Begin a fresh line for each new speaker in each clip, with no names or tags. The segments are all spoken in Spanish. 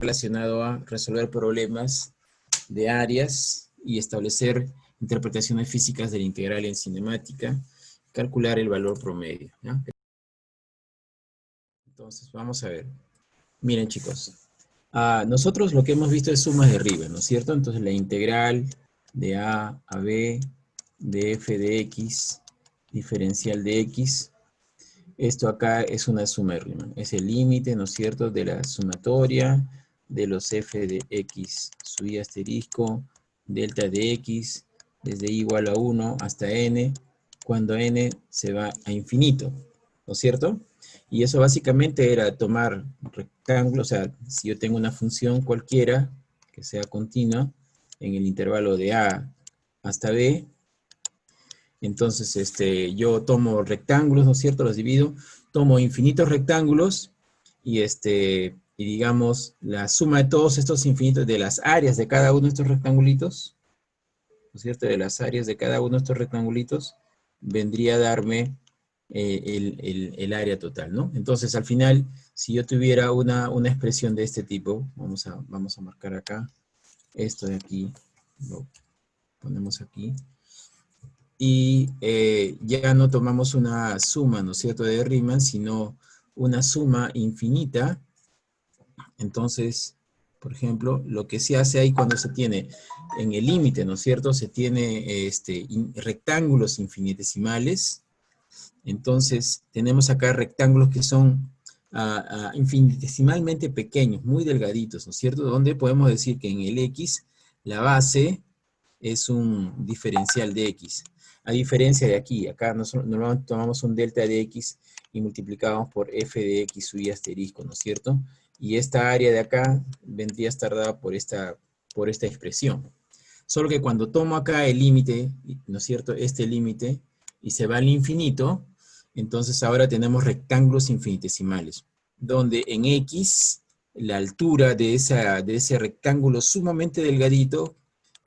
relacionado a resolver problemas de áreas y establecer interpretaciones físicas de la integral en cinemática, calcular el valor promedio, ¿ya? Entonces, vamos a ver. Miren, chicos, nosotros lo que hemos visto es sumas de arriba, ¿no es cierto? Entonces, la integral de a b, de f de x, diferencial de x, esto acá es una suma de Riemann. Es el límite, ¿no es cierto?, de la sumatoria de los f de x sub i asterisco, delta de x, desde i igual a 1 hasta n, cuando n se va a infinito, ¿no es cierto? Y eso básicamente era tomar rectángulos, o sea, si yo tengo una función cualquiera, que sea continua, en el intervalo de a hasta b, entonces yo tomo rectángulos, ¿no es cierto?, los divido, tomo infinitos rectángulos, y digamos, la suma de todos estos infinitos, de las áreas de cada uno de estos rectangulitos, ¿no es cierto?, de las áreas de cada uno de estos rectangulitos, vendría a darme el área total, ¿no? Entonces, al final, si yo tuviera una expresión de este tipo, vamos a marcar acá, esto de aquí, lo ponemos aquí, y ya no tomamos una suma, ¿no es cierto?, de Riemann, sino una suma infinita. Entonces, por ejemplo, lo que se hace ahí cuando se tiene en el límite, ¿no es cierto?, se tiene rectángulos infinitesimales. Entonces, tenemos acá rectángulos que son infinitesimalmente pequeños, muy delgaditos, ¿no es cierto?, donde podemos decir que en el x, la base es un diferencial de x. A diferencia de aquí, acá normalmente tomamos un delta de x y multiplicamos por f de x sub i asterisco, ¿no es cierto? Y esta área de acá vendría a estar dada por esta expresión. Solo que cuando tomo acá el límite, ¿no es cierto?, este límite, y se va al infinito, entonces ahora tenemos rectángulos infinitesimales, donde en x, la altura de ese rectángulo sumamente delgadito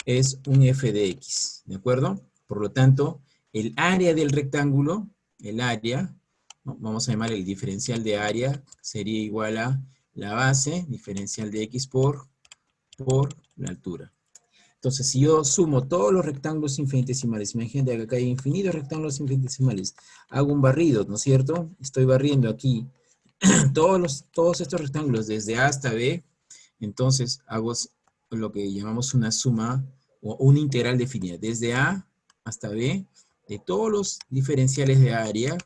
es un f de x, ¿de acuerdo? Por lo tanto, el área del rectángulo, el área, ¿no?, vamos a llamar el diferencial de área, sería igual a la base, diferencial de x por la altura. Entonces, si yo sumo todos los rectángulos infinitesimales, imagínate que acá hay infinitos rectángulos infinitesimales, hago un barrido, ¿no es cierto? Estoy barriendo aquí todos estos rectángulos desde A hasta B, entonces hago lo que llamamos una suma o una integral definida, desde A hasta B, de todos los diferenciales de área.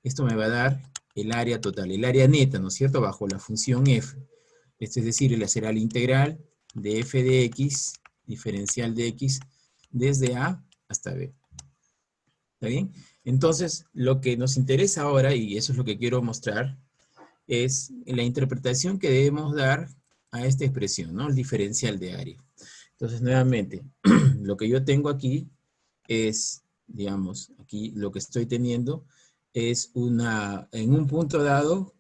Esto me va a dar el área total, el área neta, ¿no es cierto?, bajo la función f. Esto es decir, le será la integral de f de x, diferencial de x, desde A hasta B. ¿Está bien? Entonces, lo que nos interesa ahora, y eso es lo que quiero mostrar, es la interpretación que debemos dar a esta expresión, ¿no?, el diferencial de área. Entonces, nuevamente, lo que yo tengo aquí es, digamos, aquí lo que estoy teniendo es en un punto dado,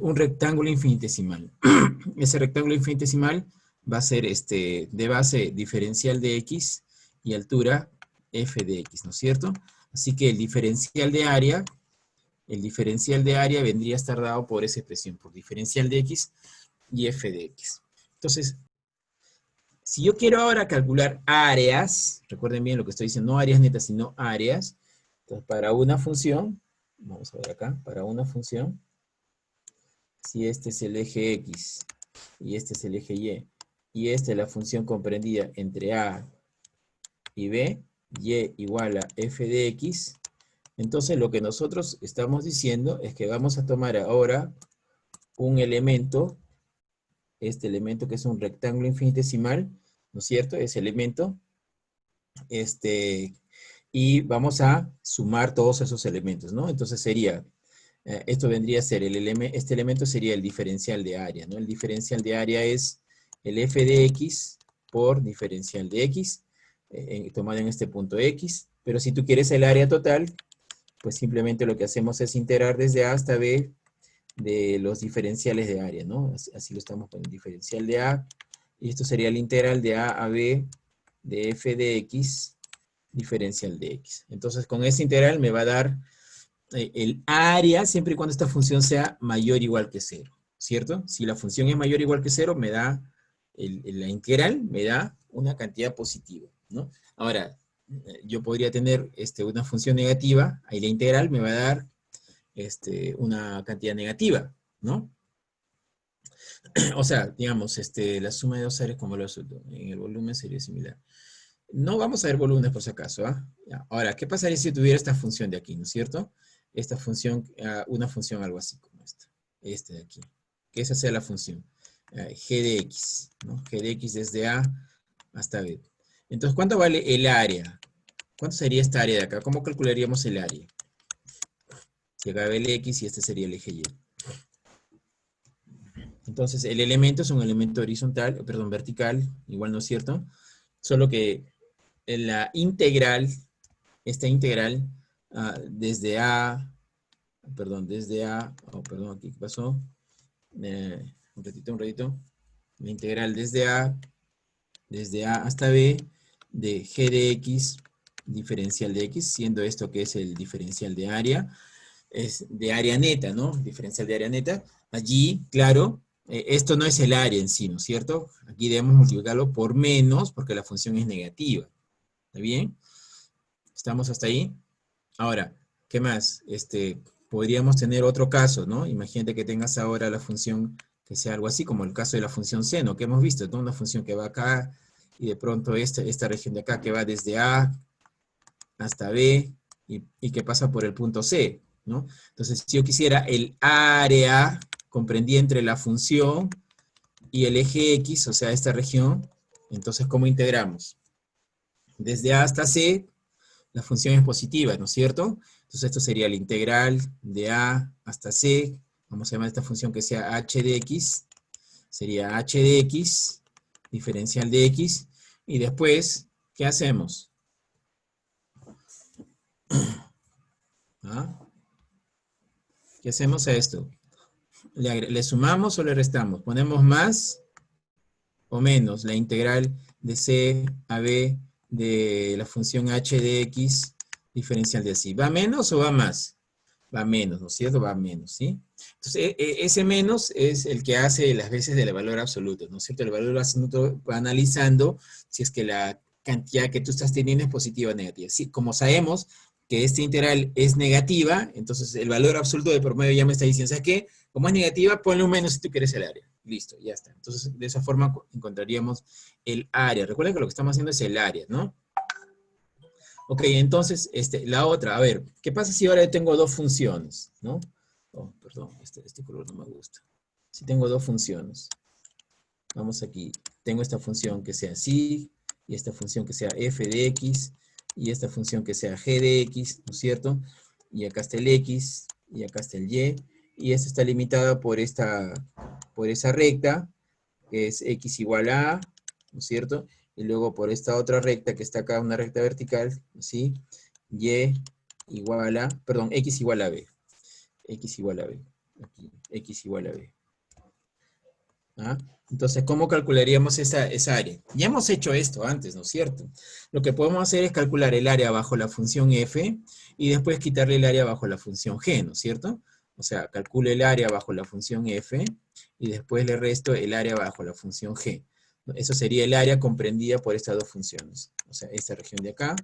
un rectángulo infinitesimal. Ese rectángulo infinitesimal va a ser de base diferencial de x y altura f de x, ¿no es cierto? Así que el diferencial de área vendría a estar dado por esa expresión, por diferencial de x y f de x. Entonces, si yo quiero ahora calcular áreas, recuerden bien lo que estoy diciendo, no áreas netas, sino áreas, entonces para una función, vamos a ver acá, para una función, si este es el eje x y este es el eje y esta es la función comprendida entre a y b, y igual a f de x, entonces lo que nosotros estamos diciendo es que vamos a tomar ahora un elemento, este elemento que es un rectángulo infinitesimal, ¿no es cierto?, ese elemento, y vamos a sumar todos esos elementos, ¿no? Entonces sería, esto vendría a ser, este elemento sería el diferencial de área, ¿no? El diferencial de área es el f de x por diferencial de x, tomado en este punto x, pero si tú quieres el área total, pues simplemente lo que hacemos es integrar desde a hasta b de los diferenciales de área, ¿no? Así lo estamos con el diferencial de a, y esto sería el integral de a a b de f de x diferencial de x. Entonces, con ese integral me va a dar el área siempre y cuando esta función sea mayor o igual que 0. ¿cierto? Si la función es mayor o igual que 0, me da, la integral me da una cantidad positiva, ¿no? Ahora, yo podría tener una función negativa, ahí la integral me va a dar una cantidad negativa, ¿no? O sea, digamos, la suma de dos áreas como lo resultó. En el volumen sería similar. No vamos a ver volúmenes por si acaso, ¿ah? Ya. Ahora, ¿qué pasaría si tuviera esta función de aquí, ¿no es cierto? Esta función, una función algo así como esta. Este de aquí. Que esa sea la función. G de X, ¿no? G de X desde A hasta B. Entonces, ¿cuánto vale el área? ¿Cuánto sería esta área de acá? ¿Cómo calcularíamos el área? Si acá ve el X y este sería el eje Y. Entonces, el elemento es un elemento horizontal, perdón, vertical, igual, ¿no es cierto? Solo que la integral, esta integral, desde A, perdón, aquí, ¿qué pasó? Un ratito. La integral desde A hasta B, de G de X, diferencial de X, siendo esto que es el diferencial de área, es de área neta, ¿no? Diferencial de área neta. Allí, claro, esto no es el área en sí, ¿no es cierto? Aquí debemos multiplicarlo por menos, porque la función es negativa. ¿Está bien? ¿Estamos hasta ahí? Ahora, ¿qué más? Podríamos tener otro caso, ¿no? Imagínate que tengas ahora la función que sea algo así, como el caso de la función seno, que hemos visto, ¿no? Una función que va acá, y de pronto esta región de acá, que va desde A hasta B, y que pasa por el punto C, ¿no? Entonces, si yo quisiera el área comprendida entre la función y el eje X, o sea, esta región, entonces, ¿cómo integramos? Desde A hasta C, la función es positiva, ¿no es cierto? Entonces esto sería la integral de A hasta C, vamos a llamar esta función que sea h de x, sería h de x, diferencial de x, y después, ¿qué hacemos? ¿Ah? ¿Qué hacemos a esto? ¿Le sumamos o le restamos? ¿Ponemos más o menos la integral de c a b de la función h de x diferencial de así? ¿Va menos o va más? Va menos, ¿no es cierto? Va menos, ¿sí? Entonces, ese menos es el que hace las veces del valor absoluto, ¿no es cierto? El valor absoluto va analizando si es que la cantidad que tú estás teniendo es positiva o negativa. Sí, como sabemos que esta integral es negativa, entonces el valor absoluto de promedio ya me está diciendo, ¿sabes qué? Como es negativa, ponle un menos si tú quieres el área. Listo, ya está. Entonces, de esa forma encontraríamos el área. Recuerden que lo que estamos haciendo es el área, ¿no? Ok, entonces, la otra, a ver, ¿qué pasa si ahora yo tengo dos funciones, ¿no? Oh, perdón, este color no me gusta. Si tengo dos funciones, vamos aquí, tengo esta función que sea así, y esta función que sea f de x, y esta función que sea g de x, ¿no es cierto? Y acá está el x, y acá está el y esta está limitada por esa recta, que es x igual a, ¿no es cierto? Y luego por esta otra recta que está acá, una recta vertical, ¿sí? Y igual a, perdón, x igual a b. X igual a b. Aquí, x igual a b. ¿Ah? Entonces, ¿cómo calcularíamos esa área? Ya hemos hecho esto antes, ¿no es cierto? Lo que podemos hacer es calcular el área bajo la función f y después quitarle el área bajo la función g, ¿no es cierto? O sea, calculo el área bajo la función f y después le resto el área bajo la función g. Eso sería el área comprendida por estas dos funciones. O sea, esta región de acá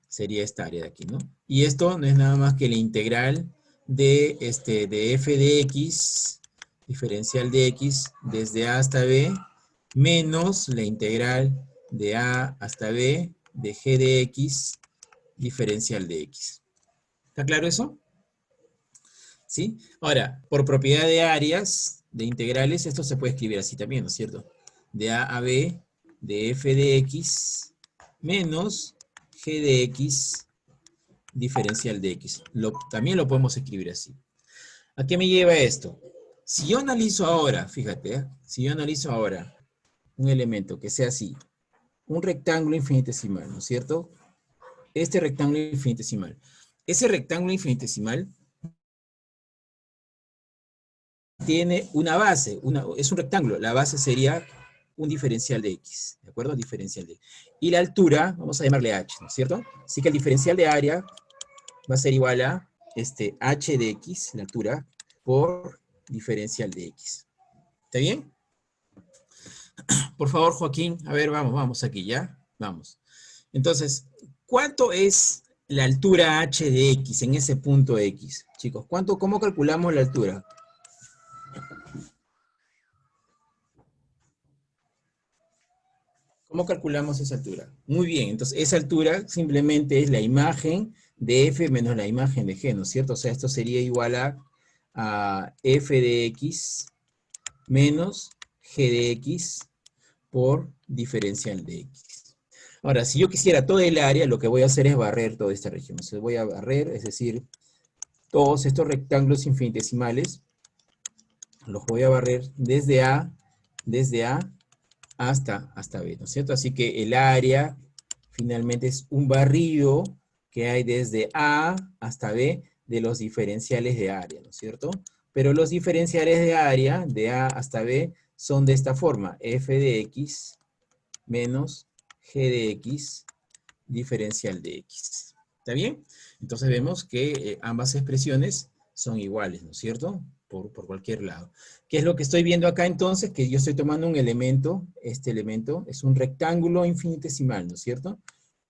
sería esta área de aquí, ¿no? Y esto no es nada más que la integral de f de x, diferencial de x, desde a hasta b, menos la integral de a hasta b de g de x, diferencial de x. ¿Está claro eso? ¿Sí? Ahora, por propiedad de áreas, de integrales, esto se puede escribir así también, ¿no es cierto? De a a b, de f de x, menos g de x, diferencial de x. También lo podemos escribir así. ¿A qué me lleva esto? Si yo analizo ahora, fíjate, si yo analizo ahora un elemento que sea así, un rectángulo infinitesimal, ¿no es cierto? Este rectángulo infinitesimal. Ese rectángulo infinitesimal tiene una base, es un rectángulo. La base sería un diferencial de x, ¿de acuerdo? Diferencial de x. Y la altura, vamos a llamarle h, ¿no es cierto? Así que el diferencial de área va a ser igual a h de x, la altura, por diferencial de x. ¿Está bien? Por favor, Joaquín, a ver, vamos aquí, ¿ya? Vamos. Entonces, ¿cuánto es la altura h de x en ese punto x? Chicos, ¿cómo calculamos la altura? ¿Cómo calculamos esa altura? Muy bien, entonces esa altura simplemente es la imagen de f menos la imagen de g, ¿no es cierto? O sea, esto sería igual a f de x menos g de x por diferencial de x. Ahora, si yo quisiera todo el área, lo que voy a hacer es barrer toda esta región. Entonces voy a barrer, es decir, todos estos rectángulos infinitesimales, los voy a barrer desde A hasta B, ¿no es cierto? Así que el área finalmente es un barrido que hay desde A hasta B de los diferenciales de área, ¿no es cierto? Pero los diferenciales de área de A hasta B son de esta forma, f de x menos g de x diferencial de x. ¿Está bien? Entonces vemos que ambas expresiones son iguales, ¿no es cierto? Por cualquier lado. ¿Qué es lo que estoy viendo acá entonces? Que yo estoy tomando un elemento, este elemento es un rectángulo infinitesimal, ¿no es cierto?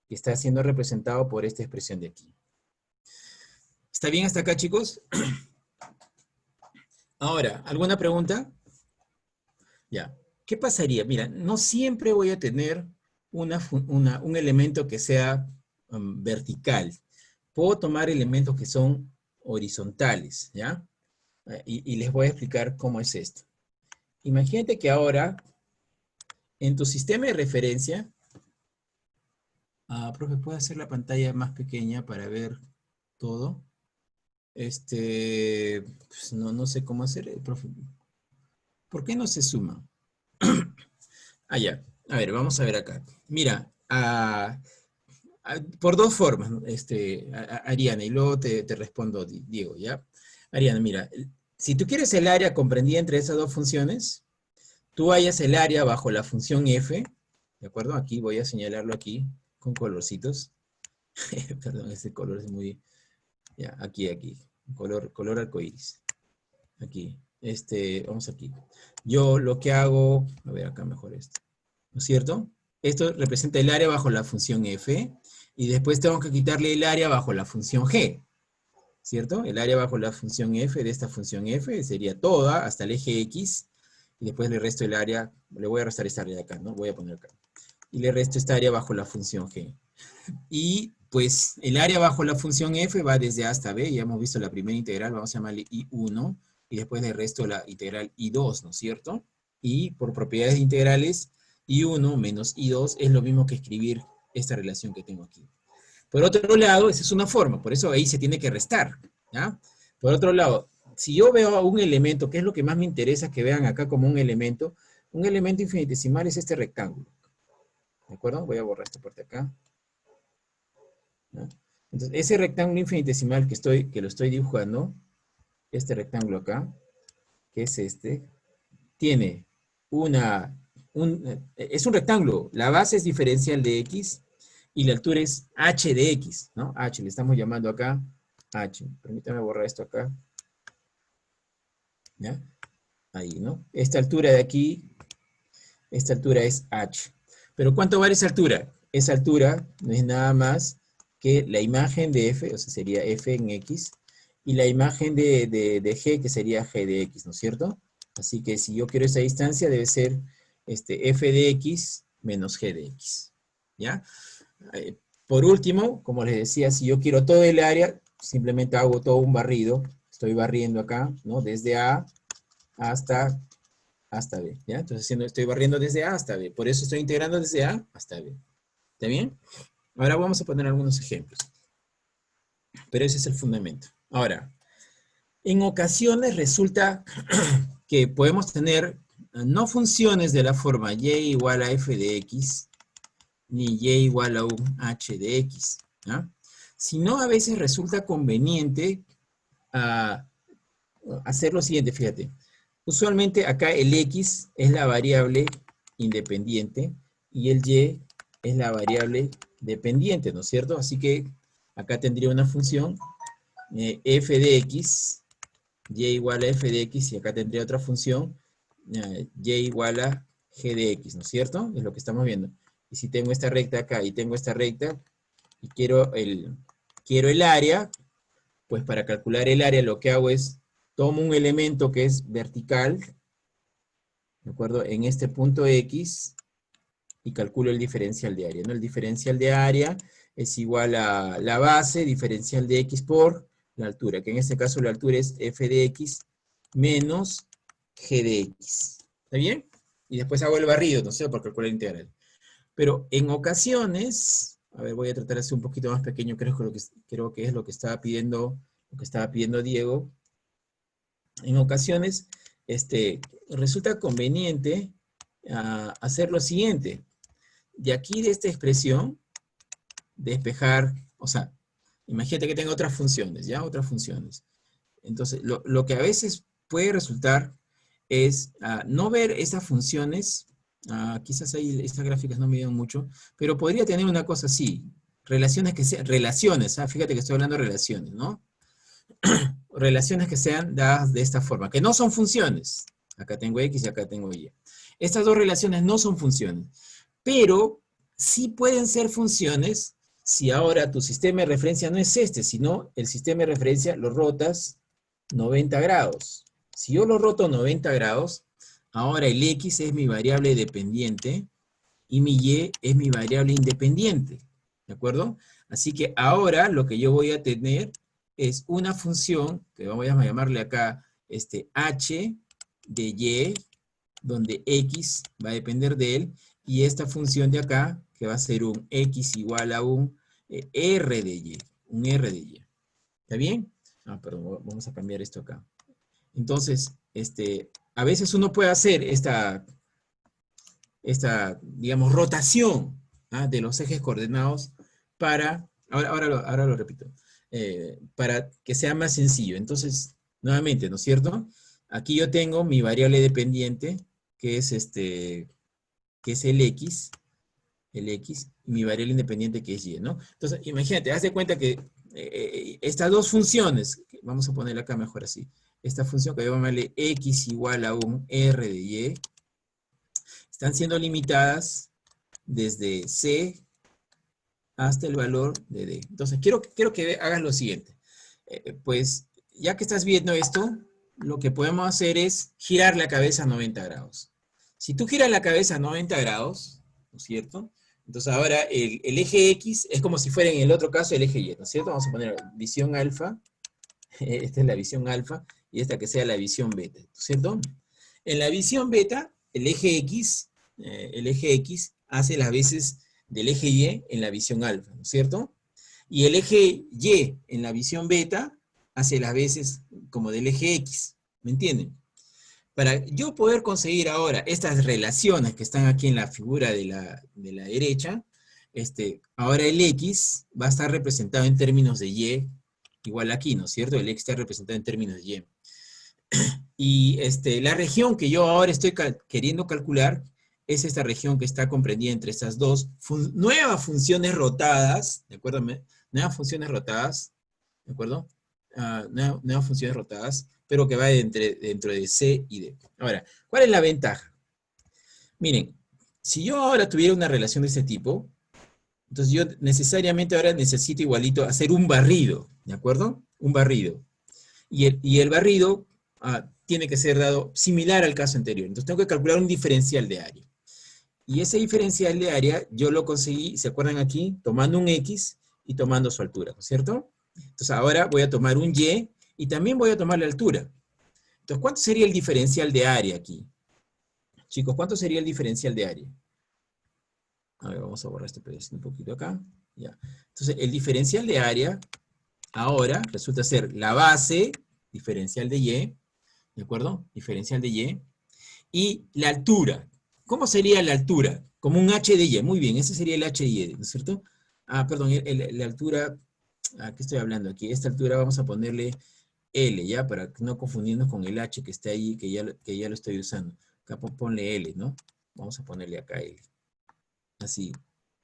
Que está siendo representado por esta expresión de aquí. ¿Está bien hasta acá, chicos? Ahora, ¿alguna pregunta? Ya. ¿Qué pasaría? Mira, no siempre voy a tener un elemento que sea vertical. Puedo tomar elementos que son horizontales, ¿ya? Y les voy a explicar cómo es esto. Imagínate que ahora, en tu sistema de referencia, profe, ¿puedo hacer la pantalla más pequeña para ver todo? Pues no sé cómo hacer, profe. ¿Por qué no se suma? Ya. A ver, vamos a ver acá. Mira, por dos formas, Ariana, y luego te respondo, Diego, ¿ya? Ariana, mira, si tú quieres el área comprendida entre esas dos funciones, tú hallas el área bajo la función f, ¿de acuerdo? Aquí voy a señalarlo aquí con colorcitos. Perdón, este color es muy... Ya, aquí. Color arcoíris. Aquí. Vamos aquí. Yo lo que hago... A ver, acá mejor esto. ¿No es cierto? Esto representa el área bajo la función f, y después tengo que quitarle el área bajo la función g, ¿cierto? El área bajo la función f de esta función f sería toda hasta el eje x, y después le resto el área, le voy a restar esta área de acá, ¿no? Voy a poner acá. Y le resto esta área bajo la función g. Y pues el área bajo la función f va desde a hasta b, ya hemos visto la primera integral, vamos a llamarle I1, y después le resto la integral I2, ¿no es cierto? Y por propiedades integrales, I1 menos I2 es lo mismo que escribir esta relación que tengo aquí. Por otro lado, esa es una forma, por eso ahí se tiene que restar, ¿ya? Por otro lado, si yo veo un elemento, que es lo que más me interesa que vean acá como un elemento infinitesimal es este rectángulo, ¿de acuerdo? Voy a borrar esta parte acá, ¿no? Entonces, ese rectángulo infinitesimal que lo estoy dibujando, este rectángulo acá, que es tiene es un rectángulo, la base es diferencial de x, y la altura es h de x, ¿no? H, le estamos llamando acá h. Permítame borrar esto acá. ¿Ya? Ahí, ¿no? Esta altura de aquí, esta altura es h. Pero ¿cuánto vale esa altura? Esa altura no es nada más que la imagen de f, o sea, sería f en x, y la imagen de g, que sería g de x, ¿no es cierto? Así que si yo quiero esa distancia, debe ser f de x menos g de x, ¿ya? Por último, como les decía, si yo quiero todo el área, simplemente hago todo un barrido. Estoy barriendo acá, ¿no? Desde A hasta B, ¿ya? Entonces estoy barriendo desde A hasta B. Por eso estoy integrando desde A hasta B. ¿Está bien? Ahora vamos a poner algunos ejemplos. Pero ese es el fundamento. Ahora, en ocasiones resulta que podemos tener no funciones de la forma y igual a f de x, ni y igual a un h de x, ¿ya? Sino a veces resulta conveniente hacer lo siguiente, fíjate. Usualmente acá el x es la variable independiente y el y es la variable dependiente, ¿no es cierto? Así que acá tendría una función f de x y igual a f de x, y acá tendría otra función, y igual a g de x, ¿no es cierto? Es lo que estamos viendo. Y si tengo esta recta acá y tengo esta recta, y quiero el área, pues para calcular el área lo que hago es, tomo un elemento que es vertical, ¿de acuerdo? En este punto x, y calculo el diferencial de área, ¿no? El diferencial de área es igual a la base, diferencial de x por la altura, que en este caso la altura es f de x menos g de x. ¿Está bien? Y después hago el barrido, no sé, por calcular la integral. Pero en ocasiones, a ver, voy a tratar de hacer un poquito más pequeño, creo que es lo que estaba pidiendo Diego. En ocasiones, resulta conveniente hacer lo siguiente. De aquí, de esta expresión, despejar, o sea, imagínate que tengo otras funciones, ¿ya? Otras funciones. Entonces, lo que a veces puede resultar es no ver esas funciones, quizás ahí estas gráficas no me dieron mucho, pero podría tener una cosa así, relaciones que sean, fíjate que estoy hablando de relaciones, ¿no? Relaciones que sean dadas de esta forma, que no son funciones. Acá tengo X y acá tengo Y. Estas dos relaciones no son funciones, pero sí pueden ser funciones si ahora tu sistema de referencia no es este, sino el sistema de referencia lo rotas 90 grados. Si yo lo roto 90 grados, ahora el X es mi variable dependiente y mi Y es mi variable independiente. ¿De acuerdo? Así que ahora lo que yo voy a tener es una función, que vamos a llamarle acá h de Y, donde X va a depender de él, y esta función de acá, que va a ser un X igual a un R de Y, un R de Y. ¿Está bien? Perdón, vamos a cambiar esto acá. Entonces, a veces uno puede hacer esta digamos, rotación de los ejes coordenados para, ahora lo repito, para que sea más sencillo. Entonces, nuevamente, ¿no es cierto? Aquí yo tengo mi variable dependiente, que es el X, y mi variable independiente que es Y, ¿no? Entonces, imagínate, haz de cuenta que estas dos funciones, vamos a ponerla acá mejor así, esta función que voy a llamarle X igual a un R de Y, están siendo limitadas desde C hasta el valor de D. Entonces, quiero que hagas lo siguiente. Pues, ya que estás viendo esto, lo que podemos hacer es girar la cabeza a 90 grados. Si tú giras la cabeza a 90 grados, ¿no es cierto? Entonces ahora el eje X es como si fuera en el otro caso el eje Y, ¿no es cierto? Vamos a poner visión alfa, esta es la visión alfa, y esta que sea la visión beta, ¿no es cierto? En la visión beta, el eje X hace las veces del eje Y en la visión alfa, ¿no es cierto? Y el eje Y en la visión beta hace las veces como del eje X, ¿me entienden? Para yo poder conseguir ahora estas relaciones que están aquí en la figura de la derecha, ahora el X va a estar representado en términos de Y, igual aquí, ¿no es cierto? El X está representado en términos de Y. Y la región que yo ahora estoy queriendo calcular es esta región que está comprendida entre estas dos nuevas funciones rotadas, ¿de acuerdo? Nuevas funciones rotadas, ¿de acuerdo? Nuevas funciones rotadas, pero que va dentro de C y D. Ahora, ¿cuál es la ventaja? Miren, si yo ahora tuviera una relación de este tipo, entonces yo necesariamente ahora necesito igualito hacer un barrido, ¿de acuerdo? Un barrido. Y el barrido tiene que ser dado similar al caso anterior. Entonces tengo que calcular un diferencial de área. Y ese diferencial de área yo lo conseguí, ¿se acuerdan aquí? Tomando un X y tomando su altura, ¿no es cierto? Entonces ahora voy a tomar un Y también voy a tomar la altura. Entonces, ¿cuánto sería el diferencial de área aquí? Chicos, ¿cuánto sería el diferencial de área? A ver, vamos a borrar este pedacito un poquito acá. Ya. Entonces, el diferencial de área ahora resulta ser la base diferencial de Y, ¿de acuerdo? Diferencial de Y. Y la altura. ¿Cómo sería la altura? Como un h de Y. Muy bien, ese sería el h de Y, ¿no es cierto? Perdón, la altura, ¿qué estoy hablando aquí? Esta altura vamos a ponerle L, ¿ya? Para no confundirnos con el h que está ahí, que ya lo estoy usando. Acá ponle L, ¿no? Vamos a ponerle acá L. Así,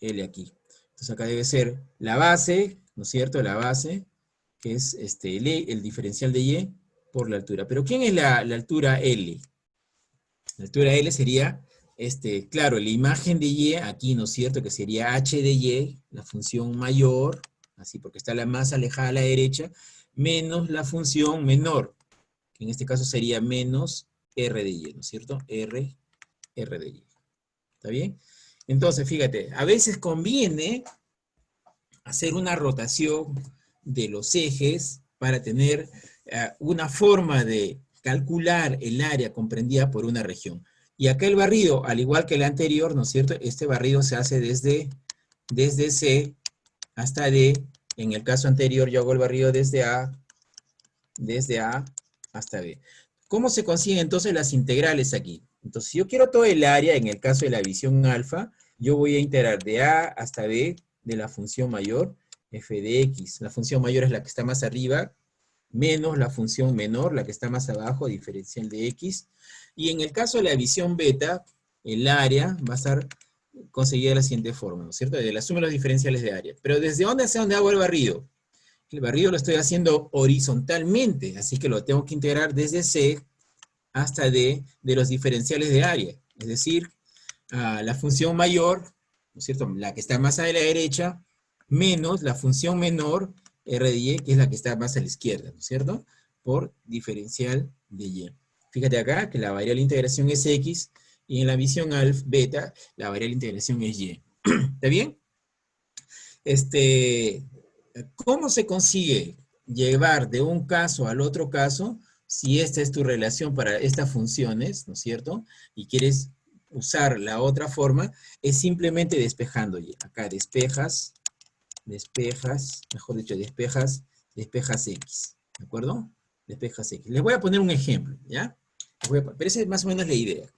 L aquí. Entonces acá debe ser la base, ¿no es cierto? La base, que es el diferencial de Y, por la altura. Pero ¿quién es la altura L? La altura L sería, claro, la imagen de Y aquí, ¿no es cierto? Que sería h de Y, la función mayor, así porque está la más alejada a la derecha, menos la función menor, que en este caso sería menos r de Y, ¿no es cierto? R de Y. ¿Está bien? Entonces, fíjate, a veces conviene hacer una rotación de los ejes para tener una forma de calcular el área comprendida por una región. Y acá el barrido, al igual que el anterior, ¿no es cierto? Este barrido se hace desde C hasta D. En el caso anterior yo hago el barrido desde A hasta B. ¿Cómo se consiguen entonces las integrales aquí? Entonces, si yo quiero todo el área, en el caso de la visión alfa, yo voy a integrar de A hasta B de la función mayor, f de x. La función mayor es la que está más arriba, menos la función menor, la que está más abajo, diferencial de x. Y en el caso de la visión beta, el área va a estar conseguida de la siguiente forma, ¿no es cierto? De la suma de los diferenciales de área. Pero ¿desde dónde hacia dónde hago el barrido? El barrido lo estoy haciendo horizontalmente, así que lo tengo que integrar desde C hasta D de los diferenciales de área. Es decir, la función mayor, ¿no es cierto? La que está más a la derecha, menos la función menor, R de Y, que es la que está más a la izquierda, ¿no es cierto? Por diferencial de Y. Fíjate acá que la variable de integración es X, y en la visión alfa, beta, la variable de integración es Y. ¿Está bien? ¿Cómo se consigue llevar de un caso al otro caso si esta es tu relación para estas funciones, ¿no es cierto? Y quieres usar la otra forma, es simplemente despejando. Acá despejas, mejor dicho, despejas X, ¿de acuerdo? Despejas X. Les voy a poner un ejemplo, ¿ya? Pero esa es más o menos la idea.